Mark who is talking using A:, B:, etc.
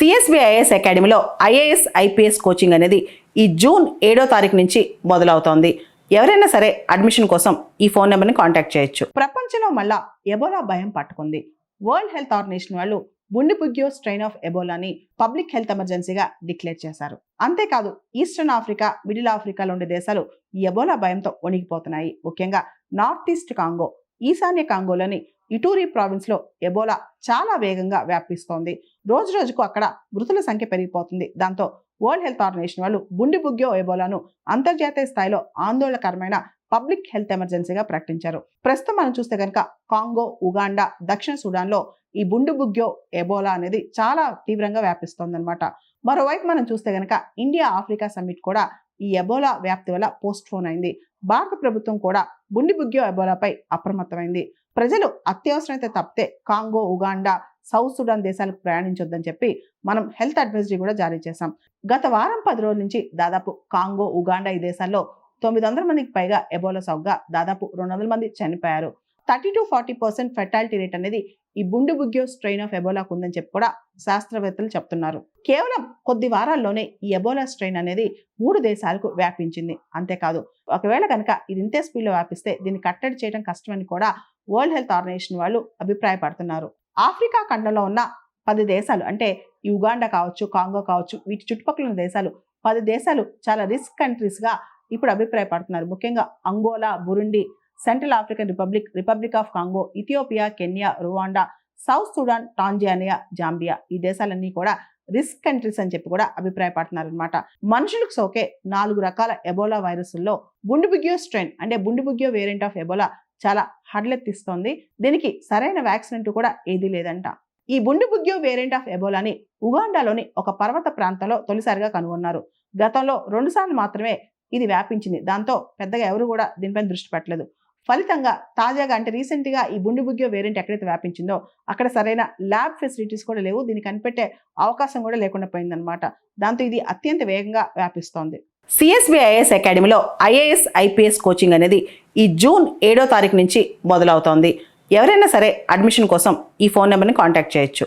A: CSBIS అకాడమీలో IAS IPS coaching అనేది ఈ జూన్ 7వ తారీఖు నుంచి మొదలవుతోంది. ఎవరైనా సరే అడ్మిషన్ కోసం ఈ ఫోన్ నెంబర్ని కాంటాక్ట్ చేయొచ్చు. ప్రపంచంలో మళ్ళా ఎబోలా భయం పట్టుకుంది. వరల్డ్ హెల్త్ ఆర్గనైజేషన్ వాళ్ళు బుండిబుగ్యో స్ట్రెయిన్ ఆఫ్ ఎబోలాని పబ్లిక్ హెల్త్ ఎమర్జెన్సీగా డిక్లేర్ చేశారు. అంతేకాదు ఈస్టర్న్ ఆఫ్రికా, మిడిల్ ఆఫ్రికాలో ఉండే దేశాలు ఈ ఎబోలా భయంతో వణికిపోతున్నాయి. ముఖ్యంగా నార్త్ ఈస్ట్ కాంగో, ఈశాన్య కాంగోలోని ఇటూరి ప్రావిన్స్ లో ఎబోలా చాలా వేగంగా వ్యాపిస్తోంది. రోజు రోజుకు అక్కడ మృతుల సంఖ్య పెరిగిపోతుంది. దాంతో వరల్డ్ హెల్త్ ఆర్గనైజేషన్ వాళ్ళు బుండిబుగ్యో ఎబోలాను అంతర్జాతీయ స్థాయిలో ఆందోళనకరమైన పబ్లిక్ హెల్త్ ఎమర్జెన్సీగా ప్రకటించారు. ప్రస్తుతం మనం చూస్తే కనుక కాంగో, ఉగాండా, దక్షిణ సుడాన్ లో ఈ బుండిబుగ్యో ఎబోలా అనేది చాలా తీవ్రంగా వ్యాపిస్తోందన్నమాట. మరోవైపు మనం చూస్తే కనుక ఇండియా ఆఫ్రికా సమ్మిట్ కూడా ఈ ఎబోలా వ్యాప్తి వల్ల పోస్ట్ పోన్ అయింది. భారత ప్రభుత్వం కూడా బుండిబుగ్యో ఎబోలాపై అప్రమత్తమైంది. ప్రజలు అత్యవసరమైతే తప్పితే కాంగో, ఉగాండా, సౌత్ సుడాన్ దేశాలకు ప్రయాణించొద్దని చెప్పి మనం హెల్త్ అడ్వైజరీ కూడా జారీ చేశాం. గత వారం 10 రోజుల నుంచి దాదాపు కాంగో, ఉగాండా ఈ దేశాల్లో 900 మందికి పైగా ఎబోలా సోకగా దాదాపు 200 మంది చనిపోయారు. 30-40% ఫెర్టాలిటీ రేట్ అనేది ఈ బుండిబుగ్యో స్ట్రెయిన్ ఆఫ్ ఎబోలాకు ఉందని చెప్పి కూడా శాస్త్రవేత్తలు చెప్తున్నారు. కేవలం కొద్ది వారాల్లోనే ఈ ఎబోలా స్ట్రెయిన్ అనేది 3 దేశాలకు వ్యాపించింది. అంతేకాదు ఒకవేళ కనుక ఇది ఇంతే స్పీడ్లో వ్యాపిస్తే దీన్ని కట్టడి చేయడం కష్టమని కూడా వరల్డ్ హెల్త్ ఆర్గనైజేషన్ వాళ్ళు అభిప్రాయపడుతున్నారు. ఆఫ్రికా ఖండంలో ఉన్న 10 దేశాలు అంటే ఈ ఉగాండా కావచ్చు, కాంగో కావచ్చు, వీటి చుట్టుపక్కల ఉన్న దేశాలు 10 దేశాలు చాలా రిస్క్ కంట్రీస్ గా ఇప్పుడు అభిప్రాయపడుతున్నారు. ముఖ్యంగా Angola, Burundi, central African republic, republic of Congo, Ethiopia, Kenya, Rwanda, south Sudan, Tanzania, Zambia ఈ దేశాలన్నీ కూడా రిస్క్ కంట్రీస్ అని చెప్పి కూడా అభిప్రాయపడుతున్నారు అనమాట. మనుషులకు సోకే 4 రకాల ఎబోలా వైరస్ల్లో బుండిబుగ్యో స్ట్రెయిన్ అంటే బుండిబుగ్యో వేరియంట్ ఆఫ్ ఎబోలా చాలా హడలెత్తిస్తోంది. దీనికి సరైన వ్యాక్సిన్ అంటూ కూడా ఏదీ లేదంట. ఈ బుండిబుగ్యో వేరియంట్ ఆఫ్ ఎబోలాని ఉగాండాలోని ఒక పర్వత ప్రాంతంలో తొలిసారిగా కనుగొన్నారు. గతంలో 2 సార్లు మాత్రమే ఇది వ్యాపించింది. దాంతో పెద్దగా ఎవరు కూడా దీనిపైన దృష్టి పెట్టలేదు. ఫలితంగా తాజాగా అంటే రీసెంట్ గా ఈ బుండిబుగ్యో వేరియంట్ ఎక్కడైతే వ్యాపించిందో అక్కడ సరైన ల్యాబ్ ఫెసిలిటీస్ కూడా లేవు. దీన్ని కనిపెట్టే అవకాశం కూడా లేకుండా పోయిందనమాట. దాంతో ఇది అత్యంత వేగంగా వ్యాపిస్తోంది. సిఎస్బిఐఎస్ అకాడమీలో ఐఏఎస్ ఐపీఎస్ కోచింగ్ అనేది ఈ జూన్ 7వ తారీఖు నుంచి మొదలవుతోంది. ఎవరైనా సరే అడ్మిషన్ కోసం ఈ ఫోన్ నెంబర్ని కాంటాక్ట్ చేయొచ్చు.